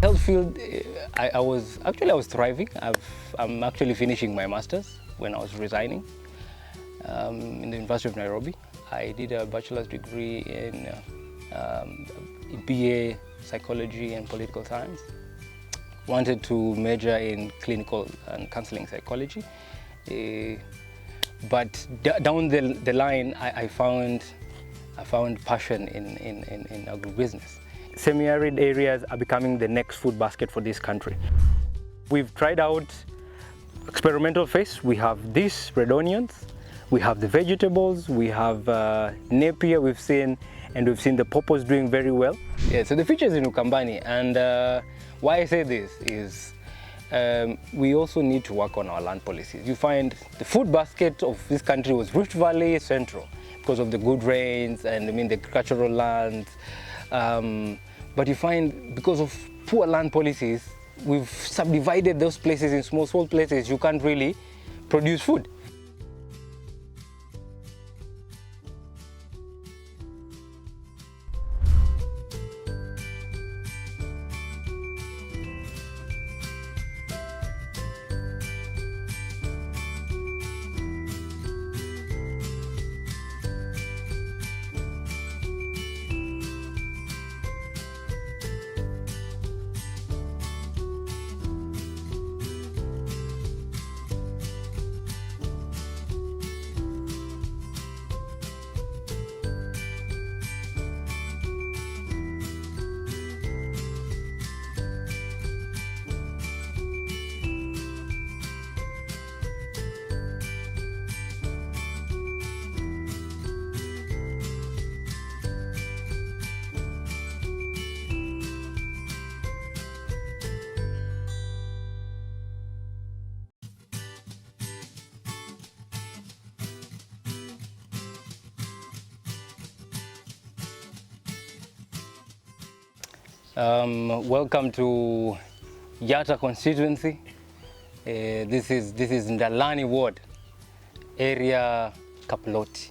Health field, I was thriving. I'm actually finishing my master's when I was resigning in the University of Nairobi. I did a bachelor's degree in BA Psychology and Political Science. Wanted to major in clinical and counseling psychology, but down the line I found passion in agribusiness. Semi-arid areas are becoming the next food basket for this country. We've tried out experimental phase. We have these red onions, we have the vegetables, we have Napier we've seen the pawpaws doing very well. Yeah, so the future is in Ukambani, and why I say this is we also need to work on our land policies. You find the food basket of this country was Rift Valley Central because of the good rains and the agricultural land. But you find because of poor land policies, we've subdivided those places in small places. You can't really produce food. Welcome to Yatta constituency. This is Ndalani ward, area Kapuloti.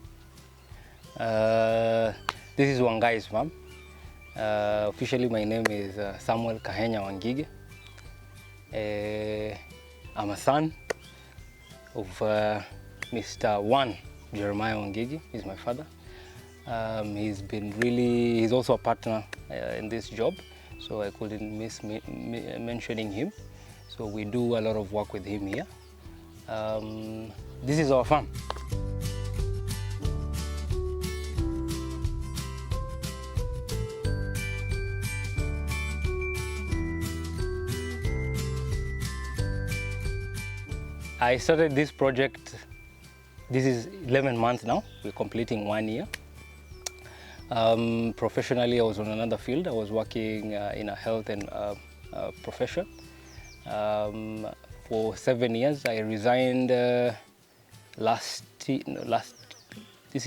This is Wangai's farm. Officially my name is Samuel Kahenya Wangige. I'm a son of Mr. One Jeremiah Wangige. He's my father. He's also a partner in this job, so I couldn't miss mentioning him. So we do a lot of work with him here. This is our farm. I started this project, this is 11 months now, we're completing 1 year. Professionally, I was on another field. I was working in a health and profession. For 7 years, I resigned this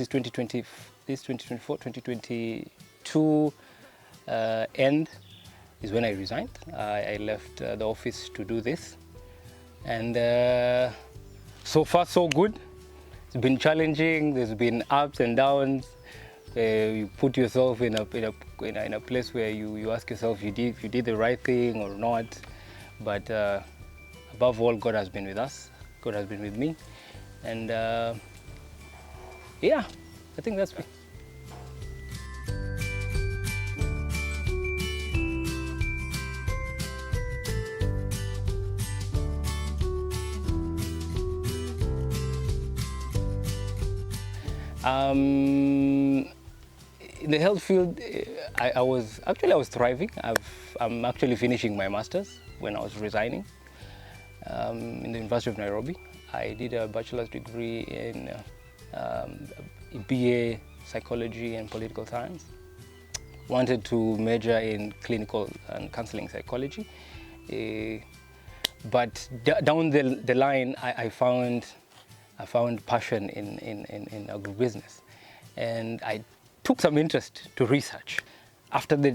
is 2020, this 2024, 2022 end is when I resigned. I left the office to do this. And so far so good. It's been challenging, there's been ups and downs. You put yourself in a place where you ask yourself if you did the right thing or not. But above all, God has been with us. God has been with me, and yeah, I think that's me. In the health field, I was thriving. I'm actually finishing my master's when I was resigning in the University of Nairobi. I did a bachelor's degree in BA Psychology and Political Science. Wanted to major in clinical and counseling psychology, but down the line I found passion in agribusiness, and I took some interest to research. After the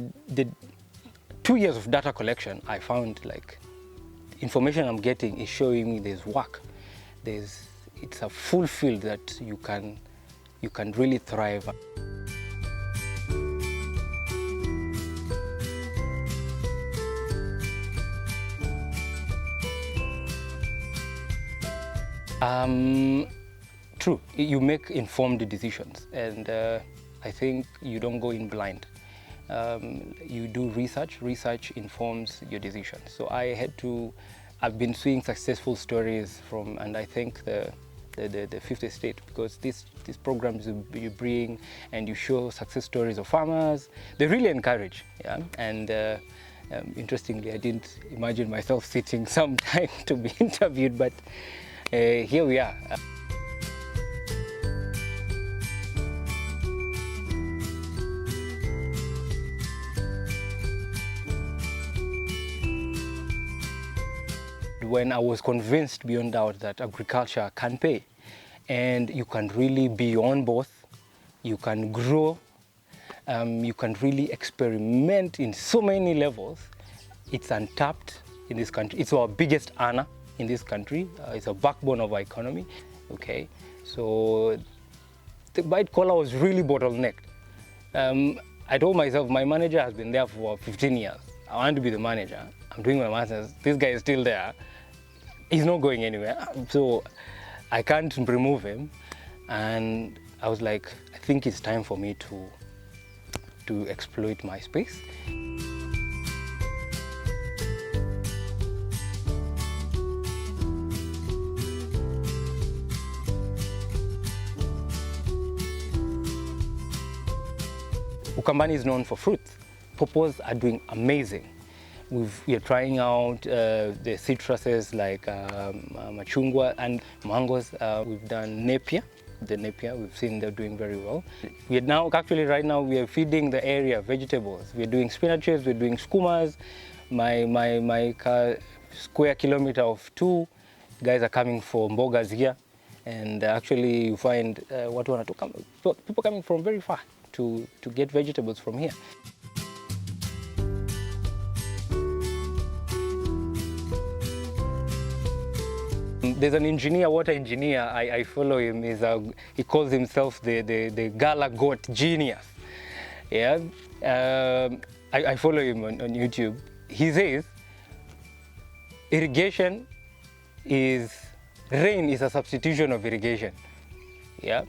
2 years of data collection, I found like information I'm getting is showing me there's work. It's a full field that you can really thrive. True, you make informed decisions, and I think you don't go in blind. You do research. Research informs your decisions. So I've been seeing successful stories from, and I think the fifth estate, because these programs you bring and you show success stories of farmers, they really encourage. Yeah, and interestingly, I didn't imagine myself sitting some time to be interviewed, but here we are. When I was convinced beyond doubt that agriculture can pay, and you can really be on both, you can grow, you can really experiment in so many levels. It's untapped in this country. It's our biggest earner in this country. It's a backbone of our economy. Okay, so the white collar was really bottlenecked. I told myself, my manager has been there for 15 years. I want to be the manager. I'm doing my master's. This guy is still there. He's not going anywhere. So I can't remove him. And I was like, I think it's time for me to exploit my space. Ukambani is known for fruits. Pawpaws are doing amazing. We are trying out the citruses like machungwa and mangoes. We've done napier. The napier, we've seen they're doing very well. We are now, actually right now, we are feeding the area vegetables. We're doing spinaches, we're doing skumas. My square kilometer of 2 guys are coming for mbogas here. And actually you find people coming from very far to get vegetables from here. There's an engineer, water engineer, I follow him. He calls himself the Gala Goat Genius. Yeah, I follow him on YouTube. He says, rain is a substitution of irrigation. Yeah,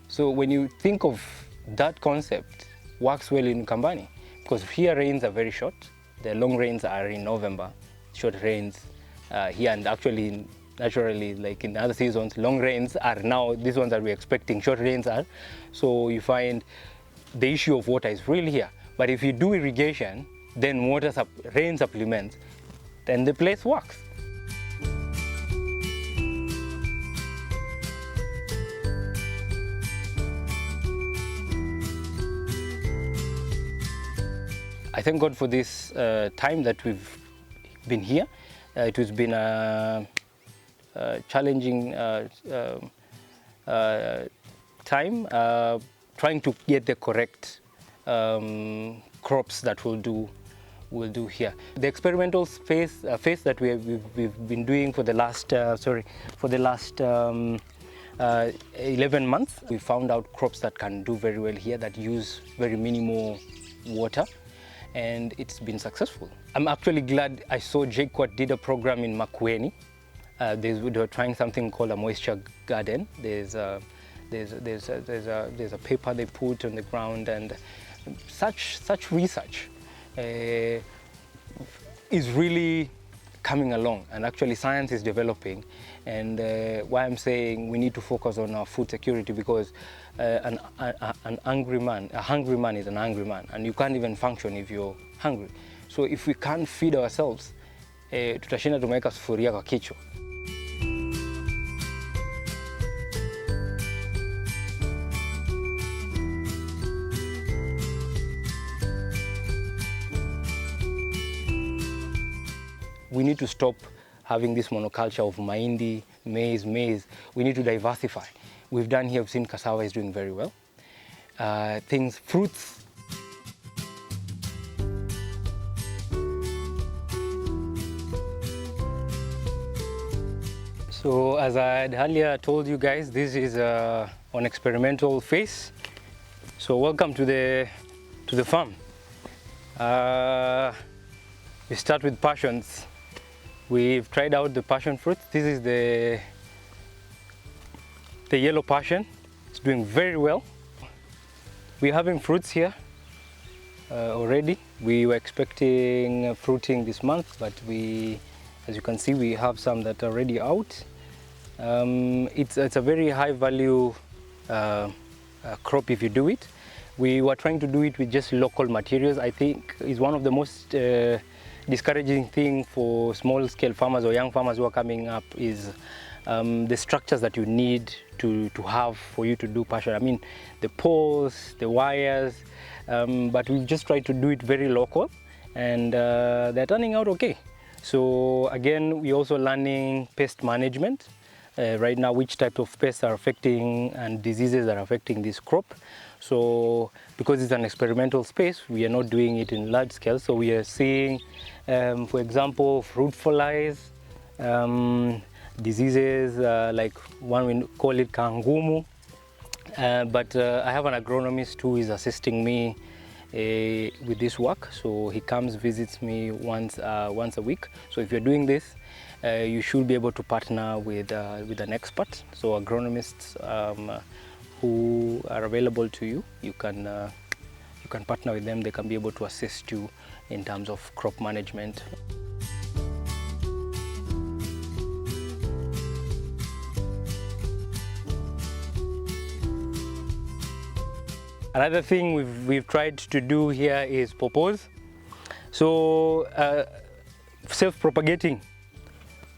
so when you think of that concept, works well in Ukambani, because here rains are very short. The long rains are in November, short rains here, and actually naturally, like in other seasons, long rains are now, these ones that we're expecting, short rains are. So you find the issue of water is really here. But if you do irrigation, then rain supplements, then the place works. I thank God for this time that we've been here. It has been a challenging time, trying to get the correct crops that we'll do here. The experimental phase that we've been doing for the last 11 months, we found out crops that can do very well here, that use very minimal water, and it's been successful. I'm actually glad I saw JQuat did a program in Makueni. They were trying something called a moisture garden. There's a paper they put on the ground, and such research is really coming along, and actually science is developing. And why I'm saying we need to focus on our food security, because a hungry man is an angry man, and you can't even function if you're hungry. So if we can't feed ourselves, tutashinda tumeweka sufuria kwa kichwa. We need to stop having this monoculture of mahindi, maize. We need to diversify. We've seen cassava is doing very well. Fruits. So as I had earlier told you guys, this is an experimental phase. So welcome to the farm. We start with passions. We've tried out the passion fruit. This is The yellow passion is doing very well. We're having fruits here already. We were expecting fruiting this month, but as you can see, we have some that are already out. It's a very high value crop if you do it. We were trying to do it with just local materials. I think is one of the most discouraging thing for small scale farmers or young farmers who are coming up is the structures that you need to have for you to do pasture. I mean, the poles, the wires, but we've just tried to do it very local, and they're turning out okay. So again, we're also learning pest management right now, which type of pests are affecting and diseases are affecting this crop. So because it's an experimental space, we are not doing it in large scale. So we are seeing, for example, fruit flies, diseases like one we call it kangumu. But I have an agronomist who is assisting me with this work. So he comes, visits me once a week. So if you're doing this, you should be able to partner with an expert. So agronomists who are available to you, you can partner with them. They can be able to assist you in terms of crop management. Another thing we've tried to do here is pawpaws. So self-propagating.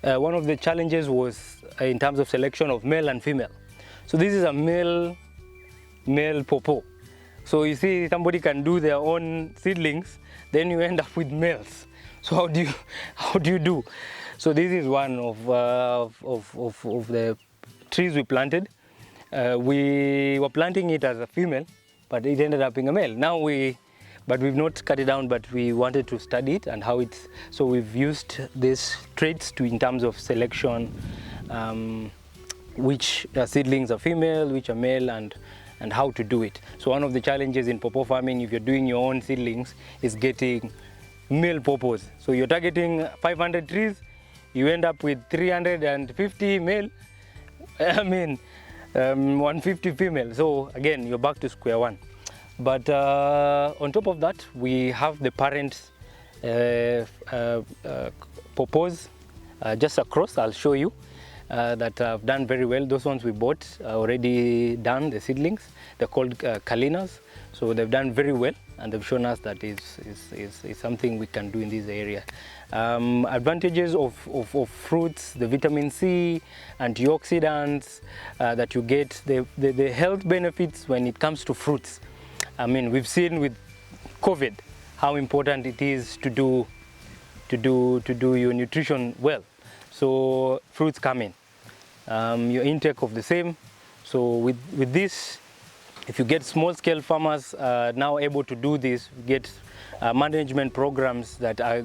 One of the challenges was in terms of selection of male and female. So this is a male pawpaw. So you see, somebody can do their own seedlings, then you end up with males. So how do you do? So this is one of the trees we planted. We were planting it as a female, but it ended up being a male. But we've not cut it down, but we wanted to study it and how it's, so we've used these traits in terms of selection, which seedlings are female, which are male, and how to do it. So one of the challenges in pawpaw farming, if you're doing your own seedlings, is getting male pawpaws. So you're targeting 500 trees, you end up with 350 male, 150 female. So again, you're back to square one. But on top of that, we have the parent pawpaws just across. I'll show you that have done very well. Those ones we bought already done, the seedlings. They're called Kalinas. So they've done very well, and they've shown us that is something we can do in this area. Advantages of fruits, the vitamin C, antioxidants that you get, the health benefits when it comes to fruits. I mean, we've seen with COVID how important it is to do your nutrition well. So fruits come in, your intake of the same. So with this, if you get small scale farmers now able to do this, get management programs that are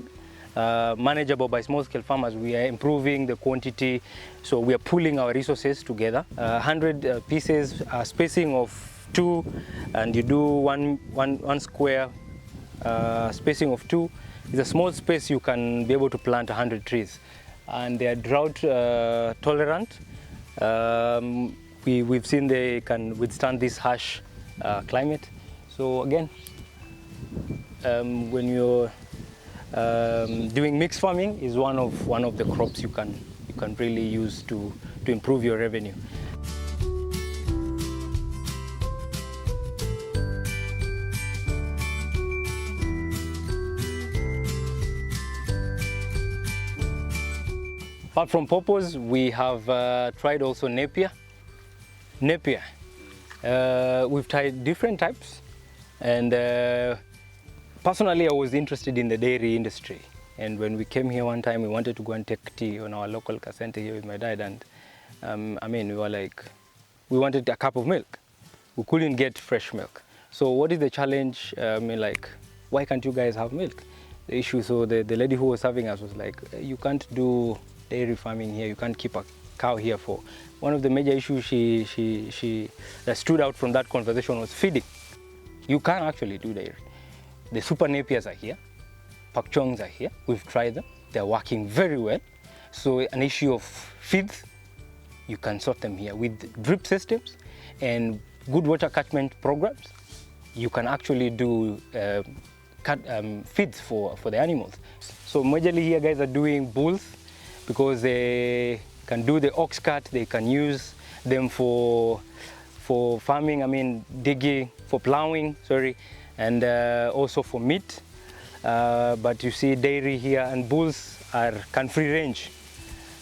manageable by small scale farmers, we are improving the quantity. So we are pooling our resources together. 100 pieces, spacing of 2, and you do one square spacing of 2. It's a small space. You can be able to plant 100 trees, and they are drought tolerant. We've seen they can withstand this harsh climate. So again, when you're doing mixed farming, is one of the crops you can really use to improve your revenue. Apart from pawpaws, we have tried also Napier. We've tried different types, and personally I was interested in the dairy industry. And when we came here one time, we wanted to go and take tea on our local car center here with my dad, and we were like, we wanted a cup of milk. We couldn't get fresh milk. So what is the challenge? Why can't you guys have milk? The issue, so the lady who was serving us was like, you can't do dairy farming here, you can't keep a cow here for. One of the major issues that stood out from that conversation was feeding. You can't actually do dairy. The super Napiers are here, pak chongs are here, we've tried them, they're working very well. So an issue of feeds you can sort them here. With drip systems and good water catchment programs, you can actually do feeds for the animals. So majorly here guys are doing bulls because they can do the ox cart, they can use them for farming, I mean digging, for plowing, sorry, and also for meat. But you see dairy here, and bulls can free range.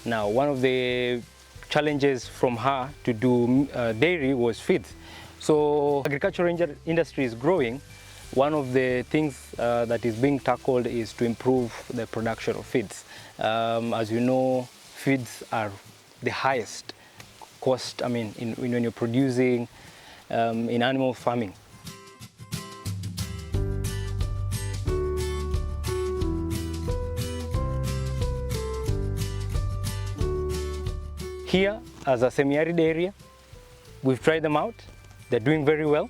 Now one of the challenges from her to do dairy was feeds. So agricultural industry is growing. One of the things that is being tackled is to improve the production of feeds. As you know, feeds are the highest cost, I mean, when you're producing in animal farming. Here, as a semi-arid area, we've tried them out. They're doing very well.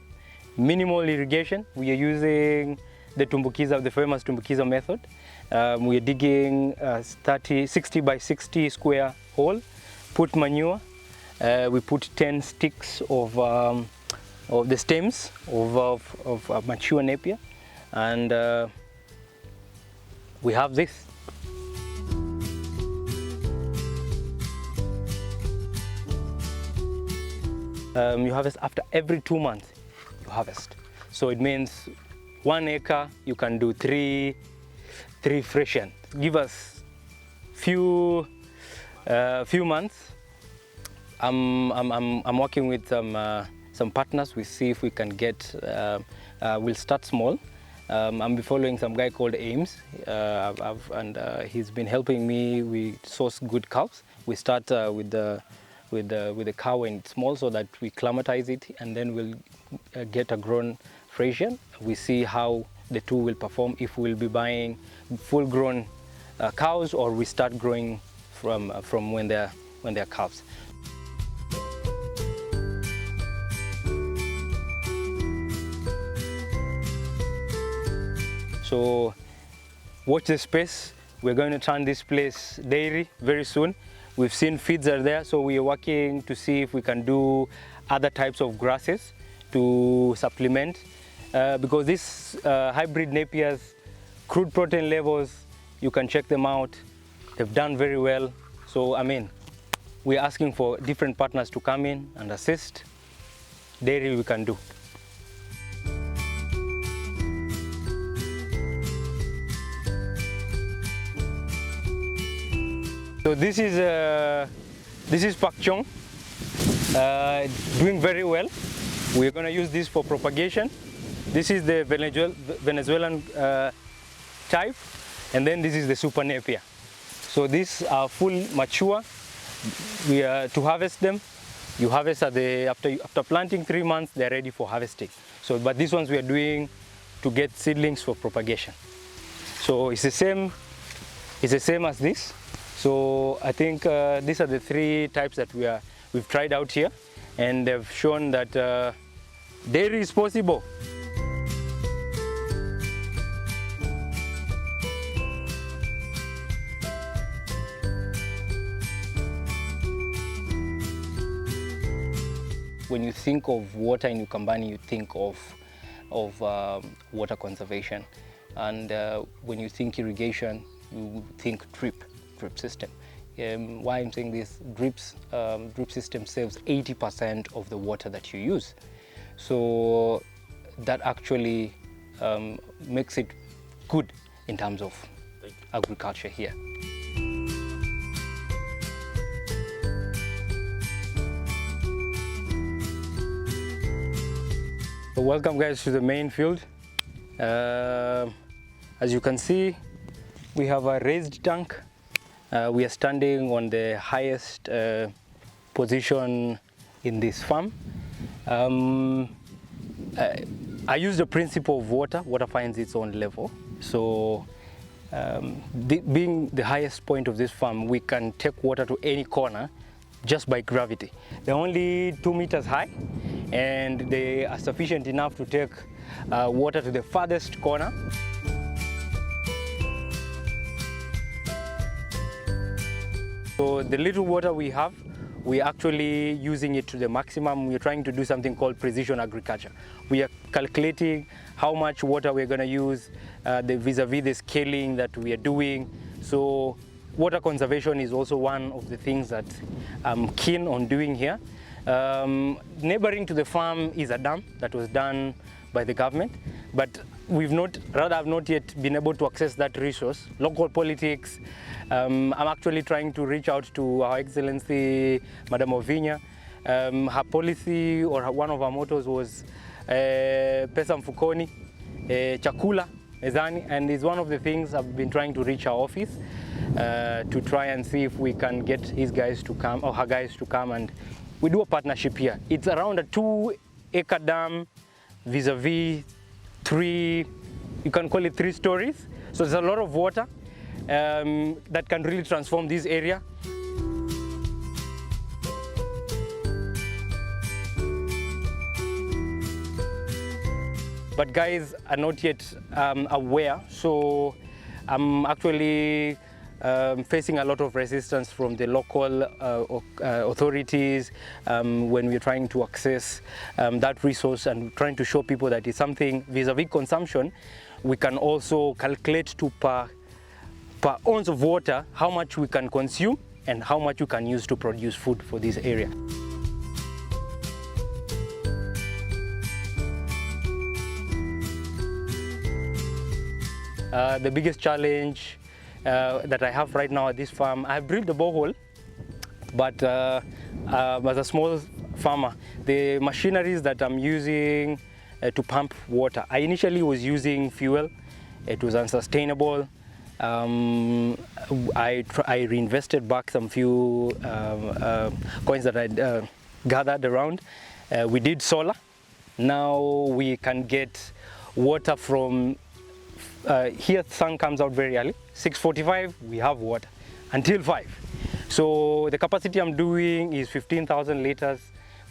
Minimal irrigation. We are using the tumbukiza, the famous tumbukiza method. We are digging 60 by 60 square hole, put manure. We put 10 sticks of the stems of mature napier, and we have this. You harvest after every 2 months. You harvest, so it means 1 acre you can do three freshen. Give us few months. I'm working with some partners. We see if we can get. We'll start small. I'm following some guy called Ames, and he's been helping me. We source good cows. We start with the cow when it's small, so that we climatize it, and then we'll get a grown Frisian. We see how the two will perform, if we'll be buying full-grown cows, or we start growing from when they're calves. So watch the space. We're going to turn this place dairy very soon. We've seen feeds are there, so we are working to see if we can do other types of grasses to supplement, because these hybrid napiers, crude protein levels, you can check them out. They've done very well. So I mean, we're asking for different partners to come in and assist. Dairy we can do. So this is pak chong, doing very well. We're going to use this for propagation. This is the Venezuelan type, and then this is the super napier. So these are full mature. We are to harvest them. You harvest after planting 3 months. They're ready for harvesting. So, but these ones we are doing to get seedlings for propagation. So it's the same. It's the same as this. So I think these are the 3 types that we've tried out here, and they've shown that dairy is possible. When you think of water in Ukambani, you think of water conservation, and when you think irrigation, you think drip system. Why I'm saying this, drip system saves 80% of the water that you use. So that actually makes it good in terms of agriculture here. So welcome guys to the main field. As you can see, we have a raised tank. We are standing on the highest position in this farm. I use the principle of water finds its own level. So being the highest point of this farm, we can take water to any corner just by gravity. They're only 2 meters high, and they are sufficient enough to take water to the farthest corner. So the little water we have, we're actually using it to the maximum. We're trying to do something called precision agriculture. We are calculating how much water we're going to use, vis-a-vis the scaling that we are doing. So water conservation is also one of the things that I'm keen on doing here. Neighboring to the farm is a dam that was done by the government, but I've not yet been able to access that resource. Local politics, I'm actually trying to reach out to Her Excellency Madam Ovinya. Her policy, or one of her mottos was Pesa Mfukoni, Chakula Mezani, and it's one of the things I've been trying to reach her office to try and see if we can get his guys to come, or her guys to come, and we do a partnership here. It's around a 2-acre dam, vis-a-vis you can call it 3 stories. So there's a lot of water that can really transform this area. But guys are not yet aware, so I'm actually facing a lot of resistance from the local authorities when we're trying to access that resource, and trying to show people that it's something vis-a-vis consumption. We can also calculate to per ounce of water how much we can consume and how much we can use to produce food for this area. The biggest challenge that I have right now at this farm, I have drilled the borehole, but as a small farmer, the machineries that I'm using to pump water, I initially was using fuel. It was unsustainable. I reinvested back some few coins that I'd gathered around. We did solar. Now we can get water from here. Sun comes out very early, 6:45 we have water until 5. So the capacity I'm doing is 15,000 liters,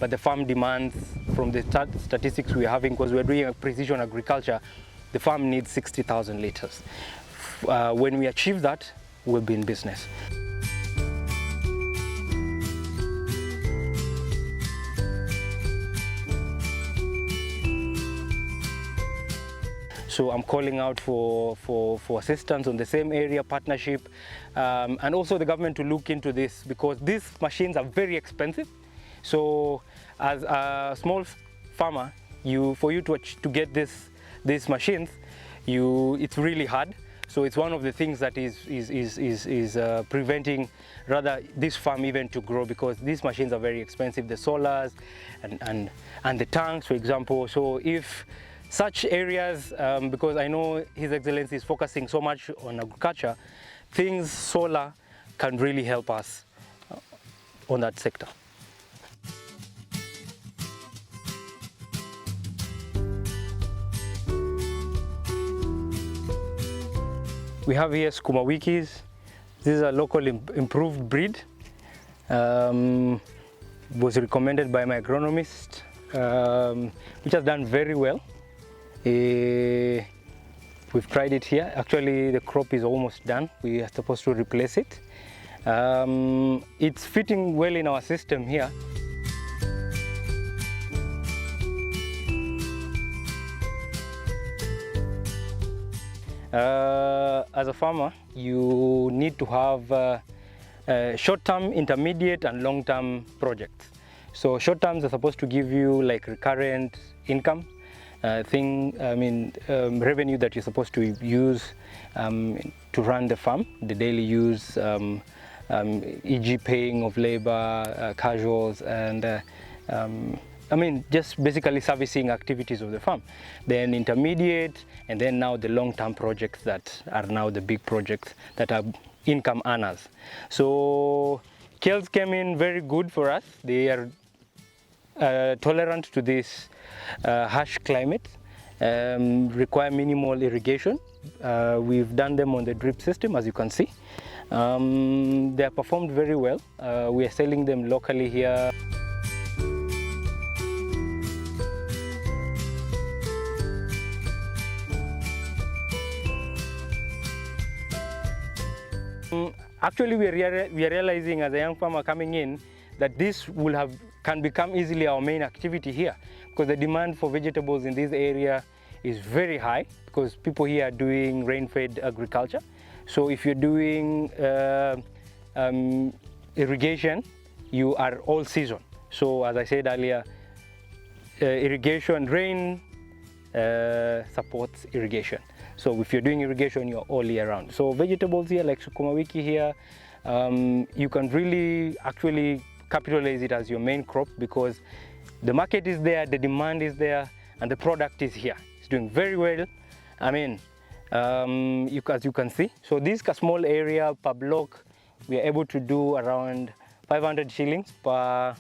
but the farm demands, from the statistics we're having, because we're doing a precision agriculture, the farm needs 60,000 liters. When we achieve that, we'll be in business. So I'm calling out for assistance on the same area, partnership, and also the government to look into this, because these machines are very expensive. So as a small farmer, for you to get these machines, it's really hard. So it's one of the things that is preventing rather this farm even to grow, because these machines are very expensive, the solars and the tanks, for example. So if such areas, because I know His Excellency is focusing so much on agriculture, solar can really help us on that sector. We have here Skuma Wikis. This is a local improved breed. Was recommended by my agronomist, which has done very well. We've tried it here. Actually, the crop is almost done. We are supposed to replace it. It's fitting well in our system here. As a farmer, you need to have short-term, intermediate, and long-term projects. So short-terms are supposed to give you like recurrent income, revenue that you're supposed to use to run the farm, the daily use, e.g. paying of labor, casuals, and just basically servicing activities of the farm. Then intermediate, and then now the long-term projects that are now the big projects that are income earners. So kales came in very good for us. They are tolerant to this harsh climate, require minimal irrigation. We've done them on the drip system, as you can see. They have performed very well. We are selling them locally here. Actually, we are realizing as a young farmer coming in that this can become easily our main activity here, because the demand for vegetables in this area is very high, because people here are doing rain-fed agriculture. So if you're doing irrigation, you are all season. So as I said earlier, irrigation, rain supports irrigation. So if you're doing irrigation, you're all year round. So vegetables here, like sukuma wiki here, you can really actually capitalize it as your main crop, because the market is there, the demand is there, and the product is here. It's doing very well. I mean, as you can see. So this small area per block, we are able to do around 500 shillings per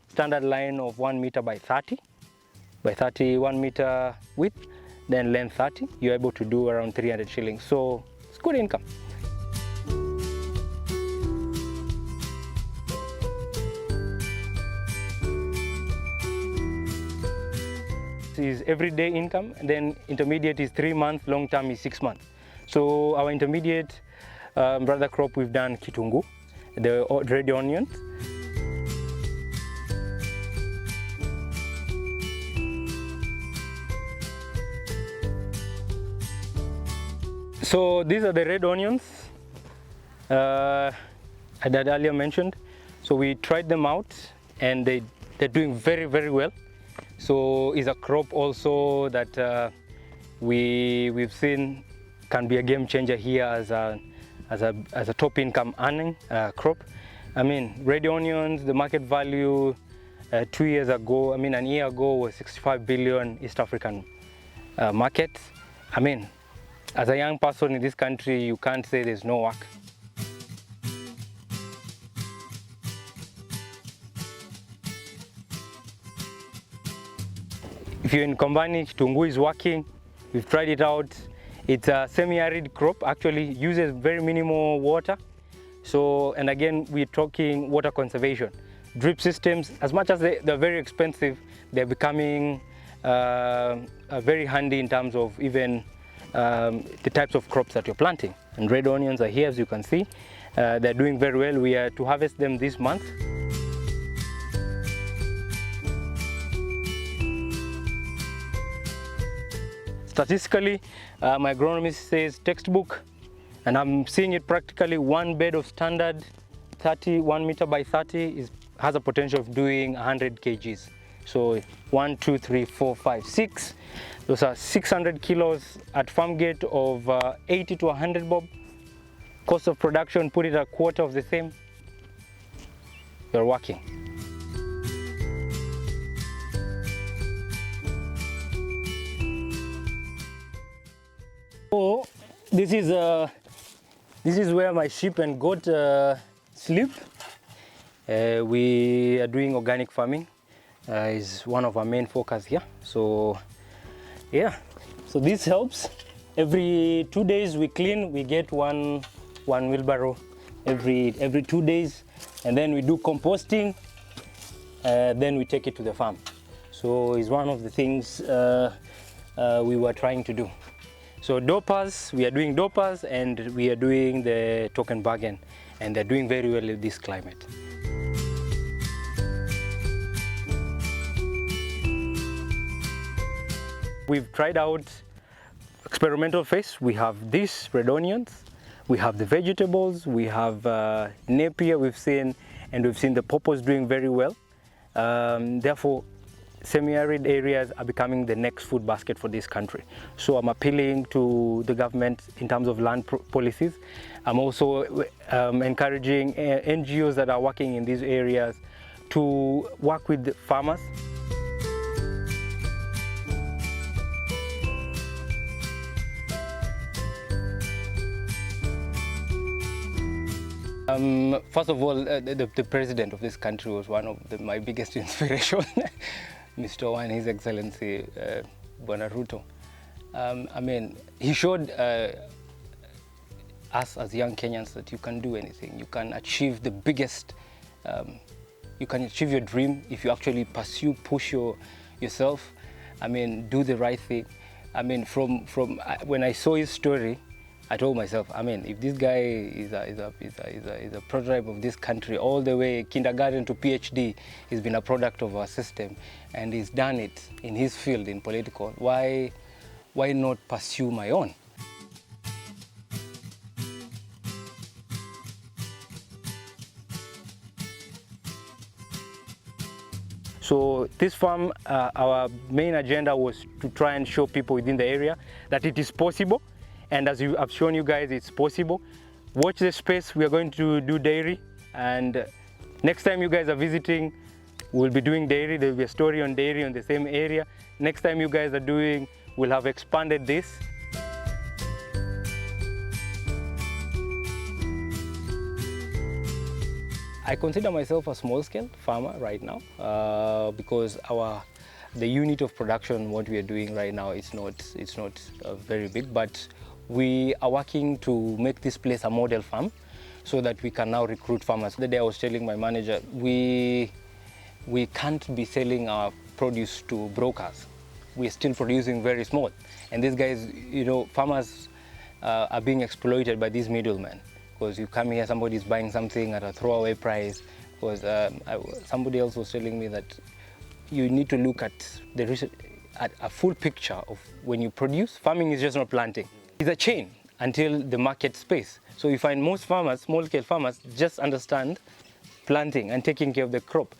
standard line of 1 meter by 30, 1 meter width, then length 30. You're able to do around 300 shillings. So it's good income. Is everyday income, and then intermediate is 3 months, long term is 6 months. So our intermediate brother crop, we've done kitungu, the red onions. So these are the red onions I had earlier mentioned. So we tried them out, and they're doing very, very well. So it's a crop also that we've seen can be a game changer here as a top income earning crop. I mean, red onions, the market value 2 years ago, an year ago, was 65 billion East African market. I mean, as a young person in this country, you can't say there's no work. If you're in Kombani, kitungu is working. We've tried it out. It's a semi-arid crop, actually uses very minimal water. So, and again, we're talking water conservation. Drip systems, as much as they're very expensive, they're becoming very handy in terms of even the types of crops that you're planting. And red onions are here, as you can see. They're doing very well. We are to harvest them this month. Statistically, my agronomist says textbook, and I'm seeing it practically. One bed of standard 1 meter by 30 has a potential of doing 100 kgs. So 1, 2, 3, 4, 5, 6. Those are 600 kilos at farm gate of 80 to 100 bob. Cost of production, put it a quarter of the same. You're working. So this is where my sheep and goat sleep. We are doing organic farming. Is one of our main focus here. So yeah, so this helps. Every 2 days we clean. We get one wheelbarrow every 2 days, and then we do composting. Then we take it to the farm. So it's one of the things we were trying to do. So dopers, we are doing dopers, and we are doing the token bargain, and they're doing very well in this climate. We've tried out experimental phase. We have these red onions, we have the vegetables, we have Napier we've seen the pawpaws doing very well. Therefore, semi-arid areas are becoming the next food basket for this country. So I'm appealing to the government in terms of land policies. I'm also encouraging NGOs that are working in these areas to work with the farmers. First of all, the president of this country was one of my biggest inspiration, Mr. One, His Excellency Bwana Ruto. He showed us as young Kenyans that you can do anything. You can achieve the biggest, you can achieve your dream if you actually push yourself. Do the right thing. From when I saw his story, I told myself, I mean, if this guy is a prototype of this country, all the way kindergarten to PhD, he's been a product of our system, and he's done it in his field, in political, why not pursue my own? So this farm, our main agenda was to try and show people within the area that it is possible. And as I've shown you guys, it's possible. Watch the space, we are going to do dairy. And next time you guys are visiting, we'll be doing dairy. There'll be a story on dairy on the same area. Next time you guys are doing, we'll have expanded this. I consider myself a small-scale farmer right now because the unit of production, what we are doing right now, it's not very big, but we are working to make this place a model farm so that we can now recruit farmers. The day I was telling my manager, we can't be selling our produce to brokers. We're still producing very small, and these guys, you know, farmers are being exploited by these middlemen. Because you come here, somebody's buying something at a throwaway price. Because somebody else was telling me that you need to look at a full picture of when you produce. Farming is just not planting. It's a chain until the market space. So you find most farmers, small-scale farmers, just understand planting and taking care of the crop.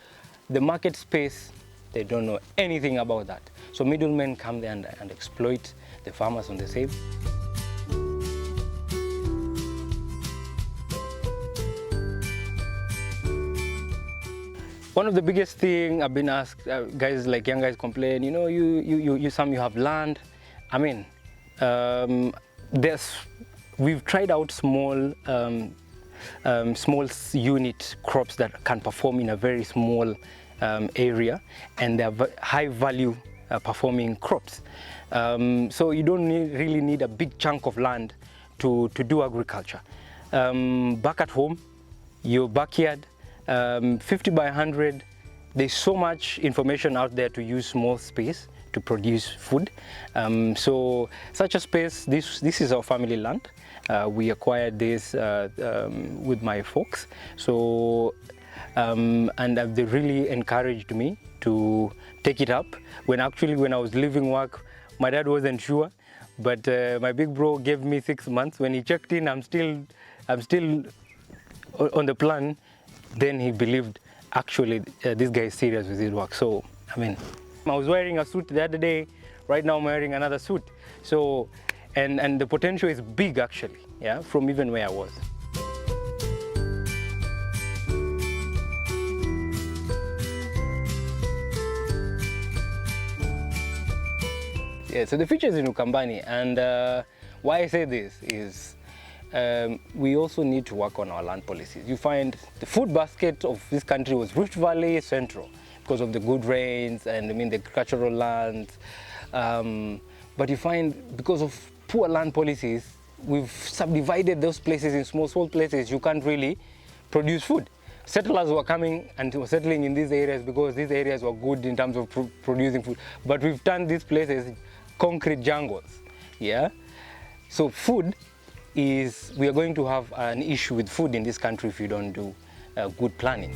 The market space, they don't know anything about that. So middlemen come there and exploit the farmers on the same. One of the biggest thing I've been asked, guys like young guys complain, you know, you have land. I mean, we've tried out small unit crops that can perform in a very small area, and they're high value performing crops. So you don't really need a big chunk of land to do agriculture. Back at home, your backyard, 50 by 100, there's so much information out there to use small space to produce food. So such a space, this is our family land. We acquired this with my folks. So, and they really encouraged me to take it up. When I was leaving work, my dad wasn't sure, but my big bro gave me 6 months. When he checked in, I'm still on the plan. Then he believed, actually, this guy is serious with his work. So, I mean, I was wearing a suit the other day. Right now I'm wearing another suit. So, and the potential is big, actually, yeah, from even where I was. Yeah, so the future is in Ukambani, and why I say this is we also need to work on our land policies. You find the food basket of this country was Rift Valley Central because of the good rains and the agricultural lands. But you find because of poor land policies, we've subdivided those places in small places. You can't really produce food. Settlers were coming and were settling in these areas because these areas were good in terms of producing food. But we've turned these places concrete jungles. Yeah. So food we are going to have an issue with food in this country if you don't do good planning.